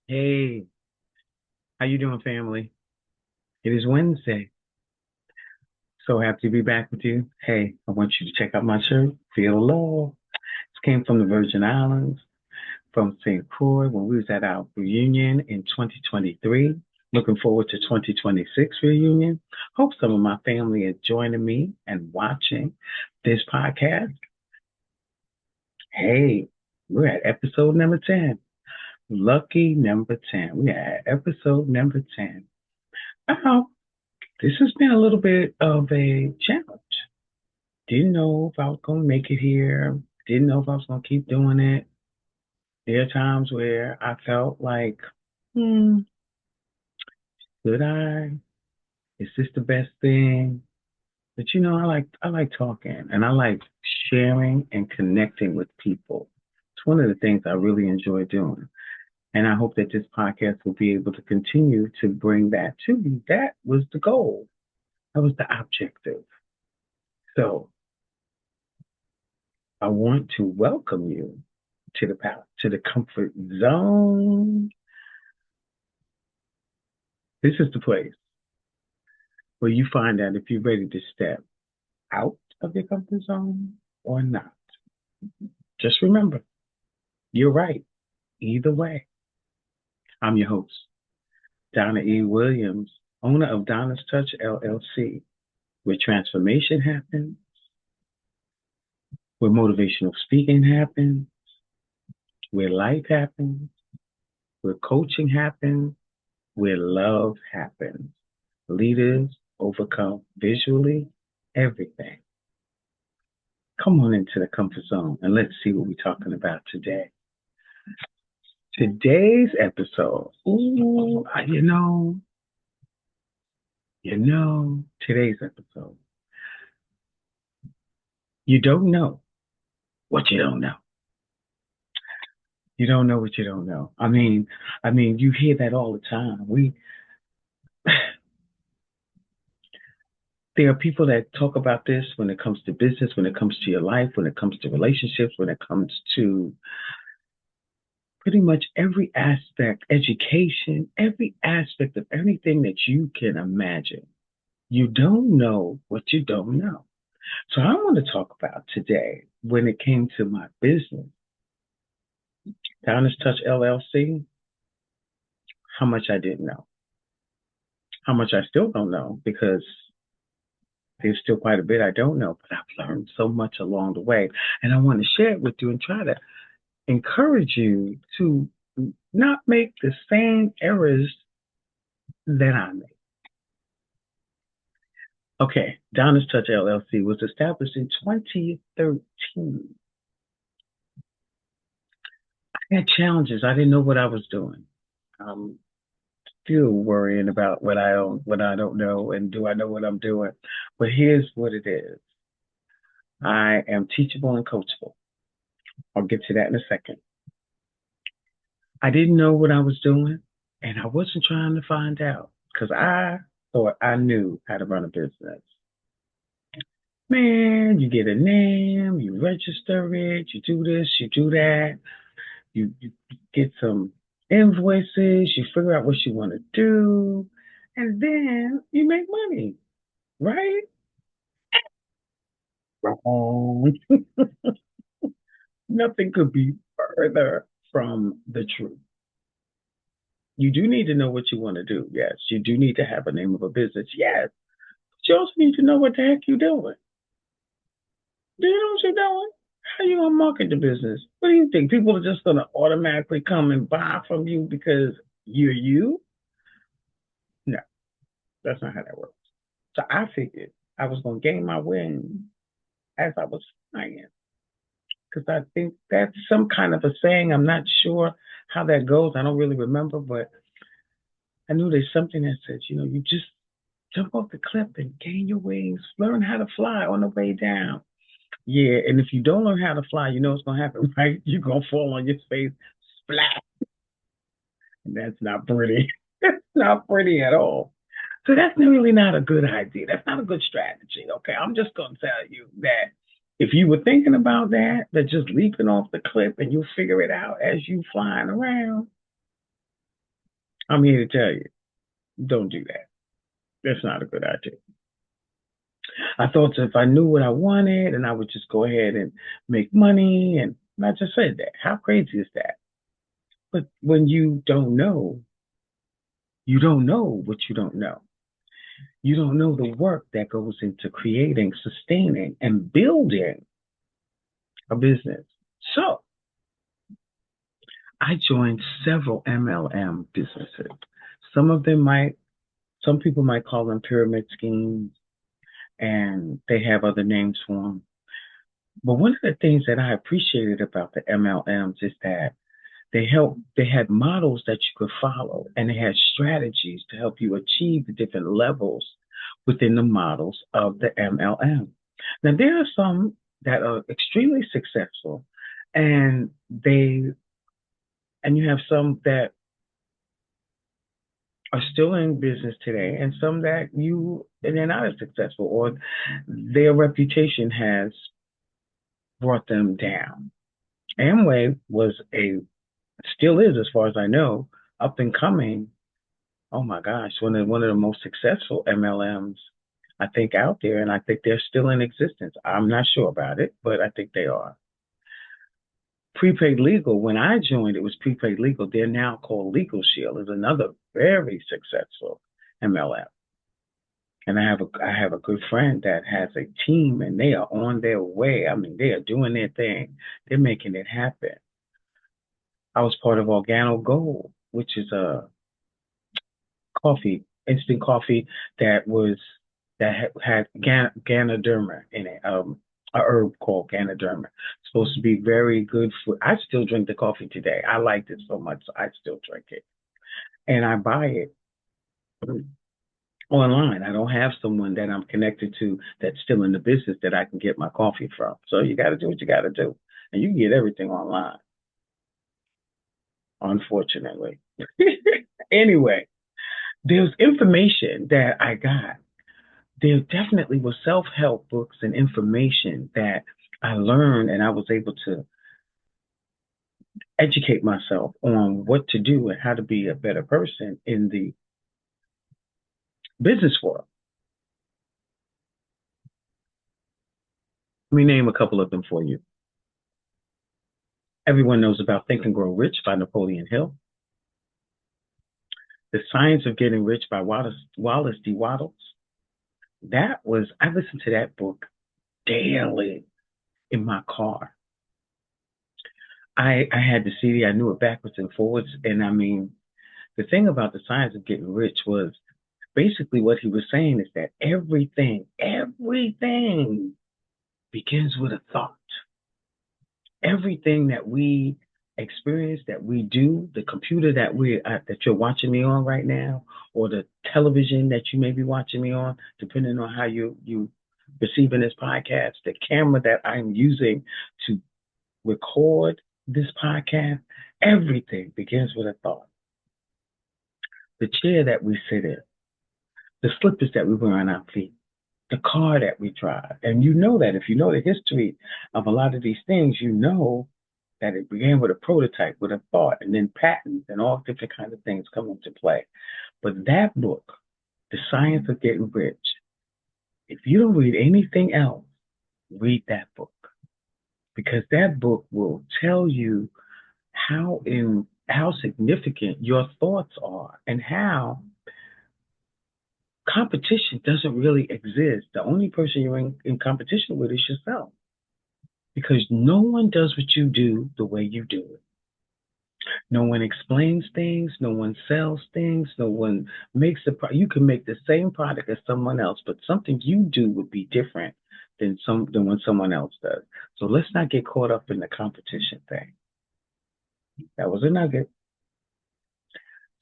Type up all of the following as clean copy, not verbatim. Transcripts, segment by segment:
Hey, how you doing, family? It is Wednesday. So happy to be back with you. Hey, I want you to check out my shirt. Feel love. This came from the Virgin Islands, from St. Croix when we was at our reunion in 2023. Looking forward to 2026 reunion. Hope some of my family is joining me and watching this podcast. Hey, we're at episode number 10. Lucky number 10. We're at episode number 10. Oh, this has been a little bit of a challenge. Didn't know if I was going to make it here. Didn't know if I was going to keep doing it. There are times where I felt like, hmm, should I? Is this the best thing? But I like talking and I like sharing and connecting with people. It's one of the things I really enjoy doing. And I hope that this podcast will be able to continue to bring that to you. That was the goal. That was the objective. So I want to welcome you to the comfort zone. This is the place where you find out if you're ready to step out of your comfort zone or not. Just remember, you're right. Either way. I'm your host, Donna E. Williams, owner of Donna's Touch LLC, where transformation happens, where motivational speaking happens, where life happens, where coaching happens, where love happens. Leaders overcome visually everything. Come on into the comfort zone and let's see what we're talking about today. Today's episode, today's episode, you don't know what you don't know. You don't know what you don't know. I mean, you hear that all the time. There are people that talk about this when it comes to business, when it comes to your life, when it comes to relationships, when it comes to pretty much every aspect, education, every aspect of anything that you can imagine. You don't know what you don't know. So I want to talk about today when it came to my business, Donna's Touch LLC, how much I didn't know, how much I still don't know because there's still quite a bit I don't know, but I've learned so much along the way. And I want to share it with you and try to encourage you to not make the same errors that I made. Okay, Donna's Touch LLC was established in 2013. I had challenges. I didn't know what I was doing. I'm still worrying about what I own, what I don't know, and do I know what I'm doing. But here's what it is. I am teachable and coachable. I'll get to that in a second. I didn't know what I was doing, and I wasn't trying to find out because I thought I knew how to run a business. Man, you get a name, you register it, you do this, you do that, you get some invoices, you figure out what you want to do, and then you make money, right? Wrong. Nothing could be further from the truth. You do need to know what you want to do. Yes. You do need to have a name of a business. Yes. But you also need to know what the heck you're doing. Do you know what you're doing? How you gonna market the business? What do you think? People are just gonna automatically come and buy from you because you're you? No, that's not how that works. So I figured I was gonna gain my win as I was flying. Because I think that's some kind of a saying. I'm not sure how that goes. I don't really remember, but I knew there's something that says, you just jump off the cliff and gain your wings, learn how to fly on the way down. Yeah, and if you don't learn how to fly, you know what's gonna happen, right? You're gonna fall on your face, splat. And that's not pretty. That's not pretty at all. So that's really not a good idea. That's not a good strategy. Okay, I'm just gonna tell you that If you were thinking about that, that just leaping off the cliff and you'll figure it out as you flying around, I'm here to tell you, don't do that. That's not a good idea. I thought if I knew what I wanted and I would just go ahead and make money, and I just said that. How crazy is that? But when you don't know what you don't know. You don't know the work that goes into creating, sustaining, and building a business. So I joined several MLM businesses. Some of them some people might call them pyramid schemes, and they have other names for them. But one of the things that I appreciated about the MLMs is that they had models that you could follow, and they had strategies to help you achieve the different levels within the models of the MLM. Now there are some that are extremely successful, and you have some that are still in business today, and some that they're not as successful, or their reputation has brought them down. Amway still is, as far as I know, up and coming. Oh my gosh, one of the most successful MLMs I think out there, and I think they're still in existence. I'm not sure about it, but I think they are. Prepaid Legal, when I joined, it was Prepaid Legal. They're now called Legal Shield. Is another very successful MLM. And I have a good friend that has a team, and they are on their way. I mean, they are doing their thing. They're making it happen. I was part of Organo Gold, which is a instant coffee that had Ganoderma in it, a herb called Ganoderma. It's supposed to be very good for. I still drink the coffee today. I liked it so much, so I still drink it, and I buy it online. I don't have someone that I'm connected to that's still in the business that I can get my coffee from. So you got to do what you got to do, and you can get everything online. Unfortunately, anyway, there's information that I got. There definitely was self-help books and information that I learned, and I was able to educate myself on what to do and how to be a better person in the business world. Let me name a couple of them for you. Everyone knows about Think and Grow Rich by Napoleon Hill. The Science of Getting Rich by Wallace D. Wattles. I listened to that book daily in my car. I had the CD. I knew it backwards and forwards. And I mean, the thing about The Science of Getting Rich was basically what he was saying is that everything begins with a thought. Everything that we experience, that we do, the computer that you're watching me on right now, or the television that you may be watching me on, depending on how you receiving this podcast, the camera that I'm using to record this podcast, everything begins with a thought. The chair that we sit in, the slippers that we wear on our feet, the car that we drive. And you know that if you know the history of a lot of these things, you know that it began with a prototype, with a thought, and then patents and all different kinds of things come into play. But that book, The Science of Getting Rich, if you don't read anything else, read that book. Because that book will tell you how significant your thoughts are, and how competition doesn't really exist. The only person you're in competition with is yourself, because no one does what you do the way you do it. No one explains things. No one sells things. No one makes you can make the same product as someone else, but something you do would be different than when someone else does. So let's not get caught up in the competition thing. That was a nugget.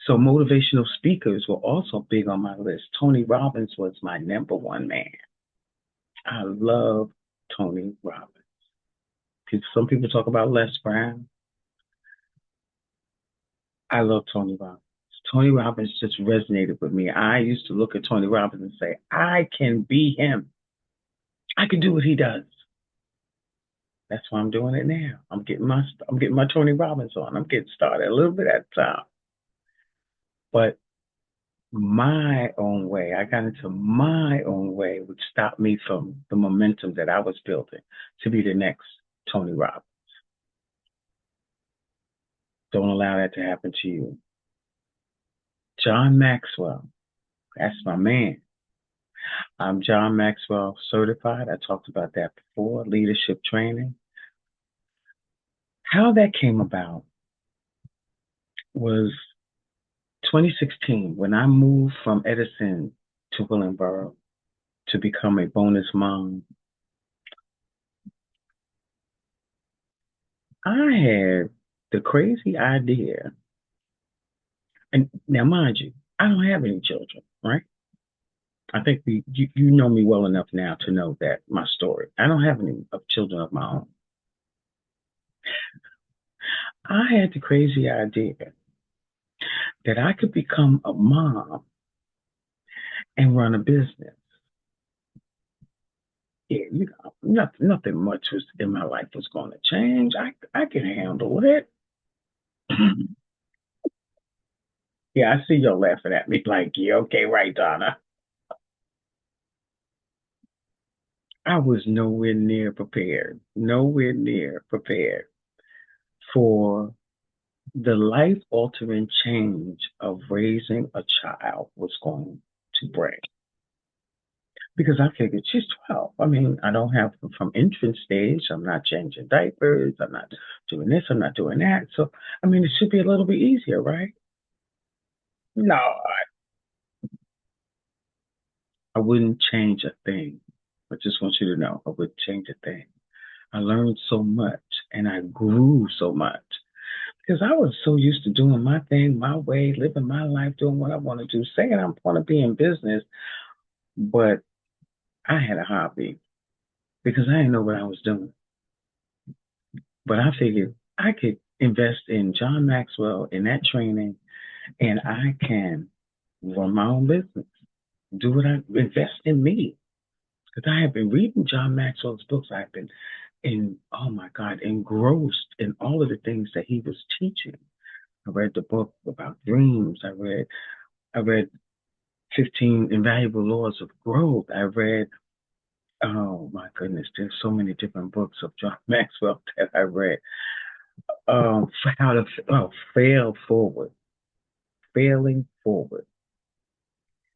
So motivational speakers were also big on my list. Tony Robbins was my number one man. I love Tony Robbins. Some people talk about Les Brown. I love Tony Robbins. Tony Robbins just resonated with me. I used to look at Tony Robbins and say, I can be him. I can do what he does. That's why I'm doing it now. I'm getting my Tony Robbins on. I'm getting started a little bit at a time. But my own way, I got into my own way, which stopped me from the momentum that I was building to be the next Tony Robbins. Don't allow that to happen to you. John Maxwell, that's my man. I'm John Maxwell certified. I talked about that before, leadership training. How that came about was 2016 when I moved from Edison to Willingboro to become a bonus mom. I had the crazy idea, and now mind you, I don't have any children, right? I think you know me well enough now to know that my story. I don't have any of children of my own. I had the crazy idea that I could become a mom and run a business. Yeah, nothing much was in my life was going to change. I can handle it. Yeah, I see y'all laughing at me like, yeah, okay, right, Donna. I was nowhere near prepared for the life altering change of raising a child was going to bring. Because I figured she's 12. I mean, I don't have from infant stage. I'm not changing diapers. I'm not doing this. I'm not doing that. So, I mean, it should be a little bit easier, right? No, I wouldn't change a thing. I just want you to know I wouldn't change a thing. I learned so much and I grew so much because I was so used to doing my thing my way, living my life, doing what I want to do, saying I want to be in business, but I had a hobby because I didn't know what I was doing. But I figured I could invest in John Maxwell in that training and I can run my own business, do what I invest in me. Because I have been reading John Maxwell's books. I've been oh my God, engrossed in all of the things that he was teaching. I read the book about dreams. I read 15 Invaluable Laws of Growth. I read, oh my goodness, there's so many different books of John Maxwell that I read. How to fail forward, failing forward.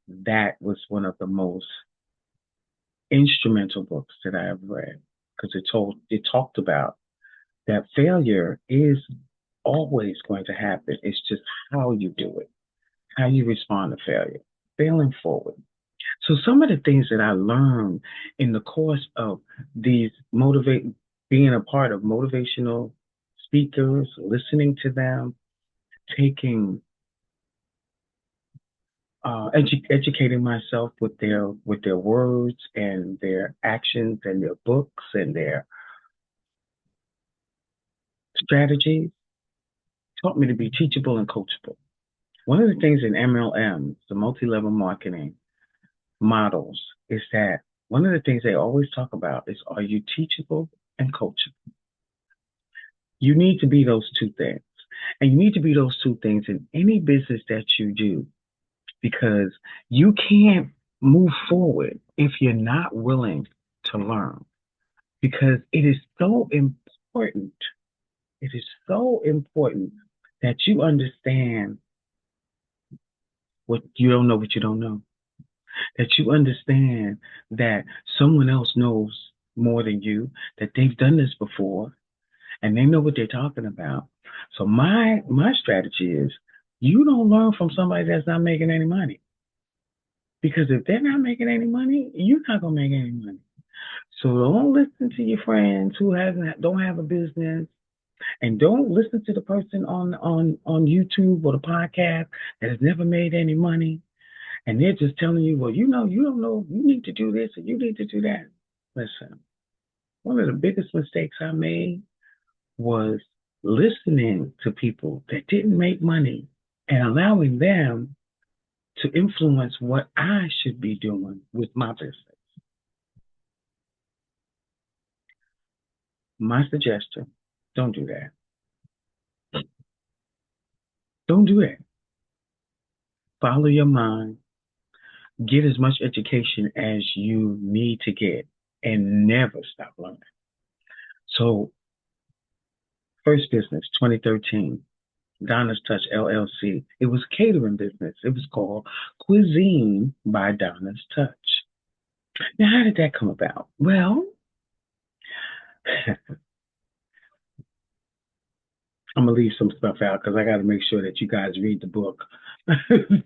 That was one of the most instrumental books that I have read because it talked about that failure is always going to happen. It's just how you do it, how you respond to failure, failing forward. So some of the things that I learned in the course of these being a part of motivational speakers, listening to them, taking, educating myself with their words and their actions and their books and their strategies, taught me to be teachable and coachable. One of the things in MLM, the multi-level marketing models, is that one of the things they always talk about is, are you teachable and coachable? You need to be those two things. And you need to be those two things in any business that you do because you can't move forward if you're not willing to learn. Because it is so important. It is so important that you understand what you don't know, what you don't know. That you understand that someone else knows more than you, that they've done this before, and they know what they're talking about. So my strategy is you don't learn from somebody that's not making any money. Because if they're not making any money, you're not gonna make any money. So don't listen to your friends who don't have a business, and don't listen to the person on YouTube or the podcast that has never made any money, and they're just telling you, well, you know, you don't know, you need to do this and you need to do that. Listen, one of the biggest mistakes I made was listening to people that didn't make money and allowing them to influence what I should be doing with my business. My suggestion, don't do that. Don't do that. Follow your mind. Get as much education as you need to get and never stop learning. So, first business, 2013, Donna's Touch LLC. It was a catering business. It was called Cuisine by Donna's Touch. Now, how did that come about? Well, I'm gonna leave some stuff out because I got to make sure that you guys read the book.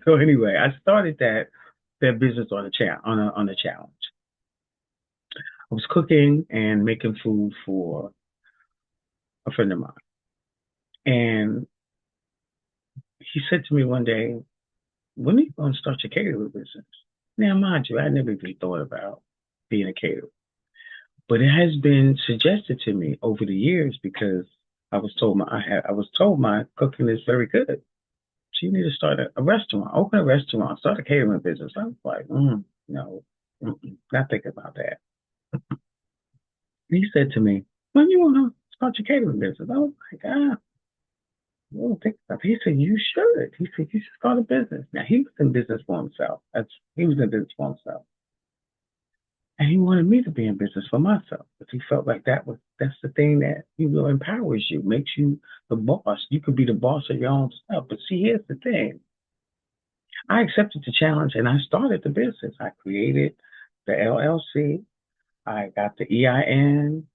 So anyway, I started that business on a challenge. I was cooking and making food for a friend of mine, and he said to me one day, "When are you going to start your catering business?" Now, mind you, I never even thought about being a caterer, but it has been suggested to me over the years because I was told my cooking is very good. So you need to start a restaurant, open a restaurant, start a catering business. I was like, no, not thinking about that. He said to me, when you want to start your catering business? I was like, I don't think about it. He said, you should. He said, you should start a business. Now, he was in business for himself. He was in business for himself. And he wanted me to be in business for myself because he felt like that's the thing that, empowers you, makes you the boss. You could be the boss of your own stuff. But see, here's the thing. I accepted the challenge and I started the business. I created the LLC. I got the EIN.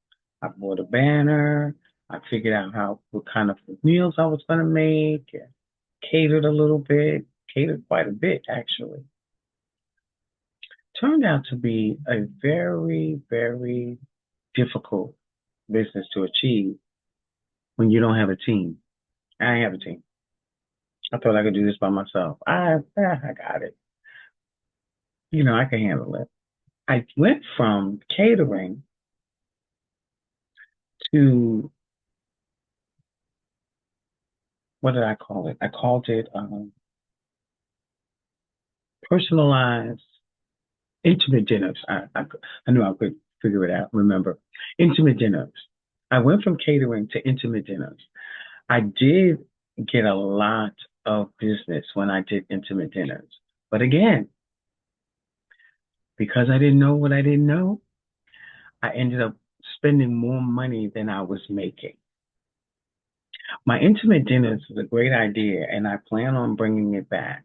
I bought a banner. I figured out what kind of meals I was going to make. And catered a little bit, catered quite a bit actually. Turned out to be a very, very difficult business to achieve when you don't have a team. I have a team. I thought I could do this by myself. I got it. I can handle it. I went from catering to what did I call it? I called it personalized intimate dinners. I knew I could figure it out. Remember, intimate dinners. I went from catering to intimate dinners. I did get a lot of business when I did intimate dinners, but again, because I didn't know what I didn't know, I ended up spending more money than I was making. My intimate dinners is a great idea, and I plan on bringing it back.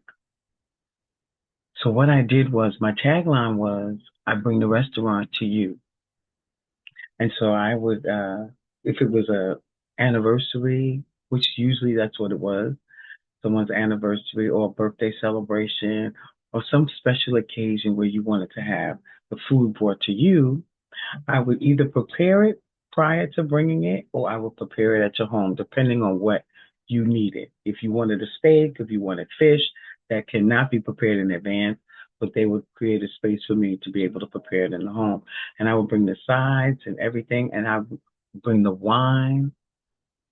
So what I did was my tagline was, I bring the restaurant to you. And so I would, if it was a anniversary, which usually that's what it was, someone's anniversary or a birthday celebration or some special occasion where you wanted to have the food brought to you, I would either prepare it prior to bringing it or I would prepare it at your home, depending on what you needed. If you wanted a steak, if you wanted fish, that cannot be prepared in advance, but they would create a space for me to be able to prepare it in the home. And I would bring the sides and everything, and I would bring the wine,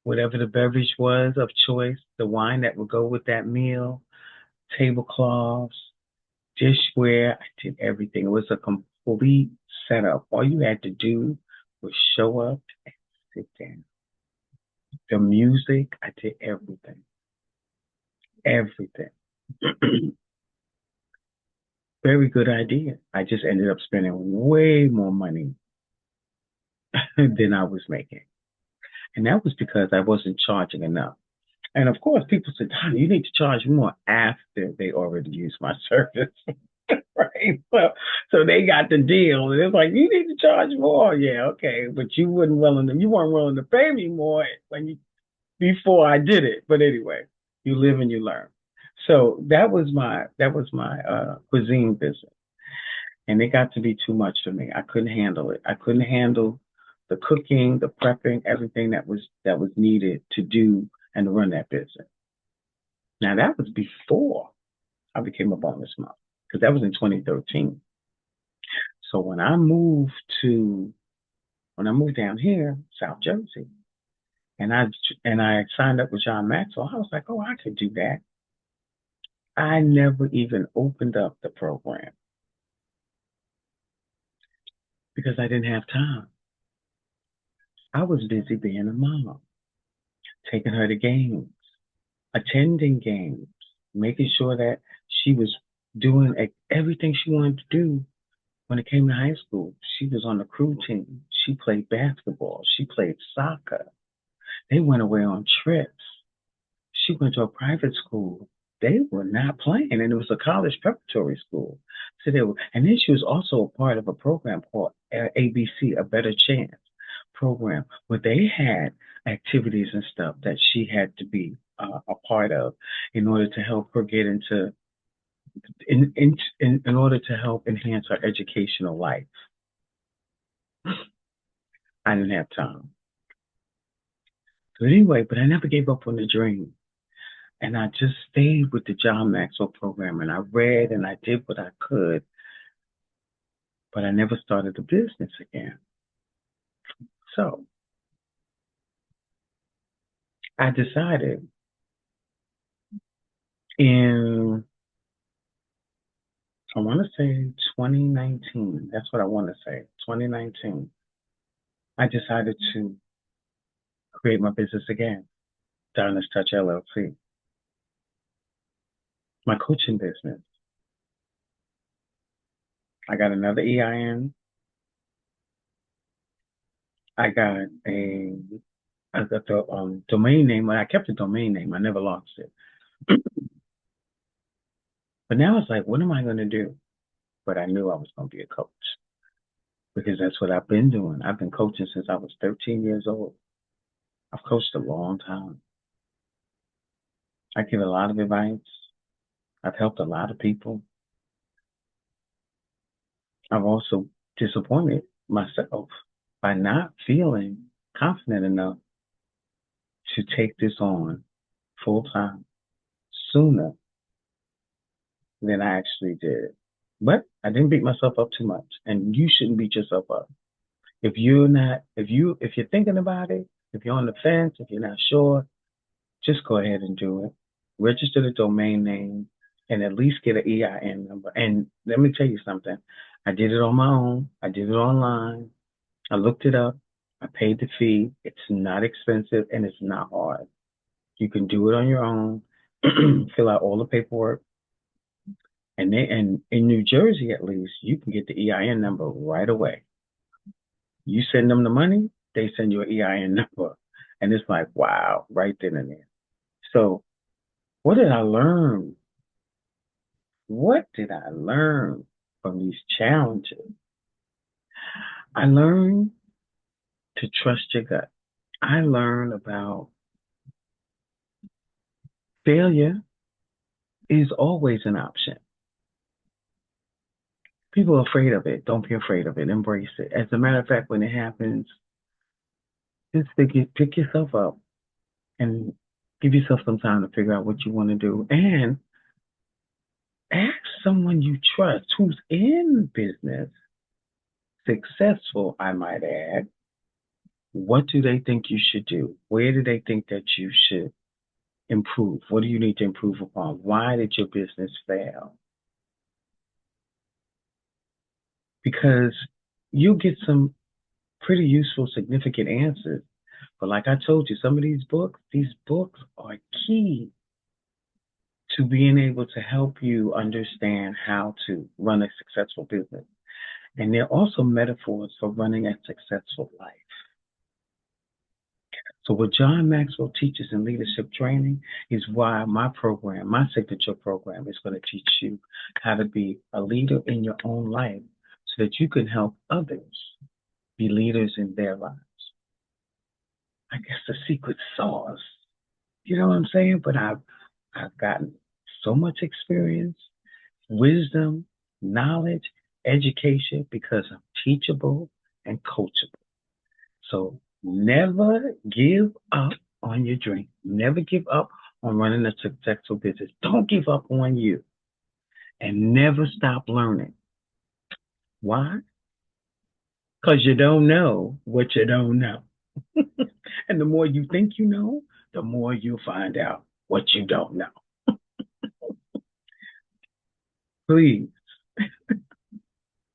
whatever the beverage was of choice, the wine that would go with that meal, tablecloths, dishware. I did everything. It was a complete setup. All you had to do was show up and sit down. The music, I did everything. Everything. Very good idea. I just ended up spending way more money than I was making. And that was because I wasn't charging enough. And of course, people said, "Tom, you need to charge more," after they already used my service. Right? So they got the deal. And it's like, you need to charge more. Yeah, okay. But you weren't willing to pay me more before I did it. But anyway, you live and you learn. So that was my cuisine business. And it got to be too much for me. I couldn't handle it. I couldn't handle the cooking, the prepping, everything that was needed to do and run that business. Now that was before I became a bonus mom because that was in 2013. So when I moved down here, South Jersey, and I signed up with John Maxwell, I was like, oh, I could do that. I never even opened up the program because I didn't have time. I was busy being a mom, taking her to games, attending games, making sure that she was doing everything she wanted to do when it came to high school. She was on the crew team. She played basketball. She played soccer. They went away on trips. She went to a private school. They were not playing, and it was a college preparatory school. So they were, and then she was also a part of a program called ABC, A Better Chance program, where they had activities and stuff that she had to be a part of in order to help her get into in order to help enhance her educational life. I didn't have time. So anyway, but I never gave up on the dream. And I just stayed with the John Maxwell program and I read and I did what I could, but I never started a business again. So I decided in, I want to say 2019, that's what I want to say, 2019, I decided to create my business again, Donna's Touch LLC, my coaching business. I got another EIN. I got I got the domain name. I kept the domain name. I never lost it. But now it's like, what am I going to do? But I knew I was going to be a coach because that's what I've been doing. I've been coaching since I was 13 years old. I've coached a long time. I give a lot of advice. I've helped a lot of people. I've also disappointed myself by not feeling confident enough to take this on full time sooner than I actually did. But I didn't beat myself up too much. And you shouldn't beat yourself up. If you're thinking about it, if you're on the fence, if you're not sure, just go ahead and do it. Register the domain name and at least get an EIN number. And let me tell you something. I did it on my own. I did it online. I looked it up. I paid the fee. It's not expensive and it's not hard. You can do it on your own. Fill out all the paperwork. And in New Jersey, at least, you can get the EIN number right away. You send them the money, they send you an EIN number. And it's like, wow, right then and there. So what did I learn? What did I learn from these challenges? I learned to trust your gut. I learned about failure is always an option. People are afraid of it. Don't be afraid of it. Embrace it. As a matter of fact, when it happens, just pick yourself up and give yourself some time to figure out what you want to do. And ask someone you trust who's in business, successful, I might add. What do they think you should do? Where do they think that you should improve? What do you need to improve upon? Why did your business fail? Because you'll get some pretty useful, significant answers. But like I told you, some of these books are key to being able to help you understand how to run a successful business. And they're also metaphors for running a successful life. So what John Maxwell teaches in leadership training is why my program, my signature program, is going to teach you how to be a leader in your own life so that you can help others be leaders in their lives. I guess the secret sauce, you know what I'm saying? But I've gotten so much experience, wisdom, knowledge, education because I'm teachable and coachable. So never give up on your dream. Never give up on running a successful business. Don't give up on you. And never stop learning. Why? Because you don't know what you don't know. And the more you think you know, the more you'll find out what you don't know. Please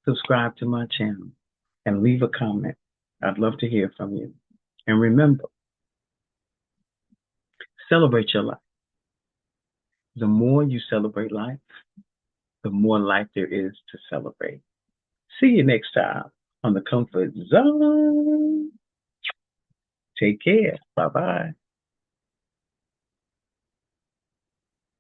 subscribe to my channel and leave a comment. I'd love to hear from you. And remember, celebrate your life. The more you celebrate life, the more life there is to celebrate. See you next time on the Comfort Zone. Take care. Bye bye.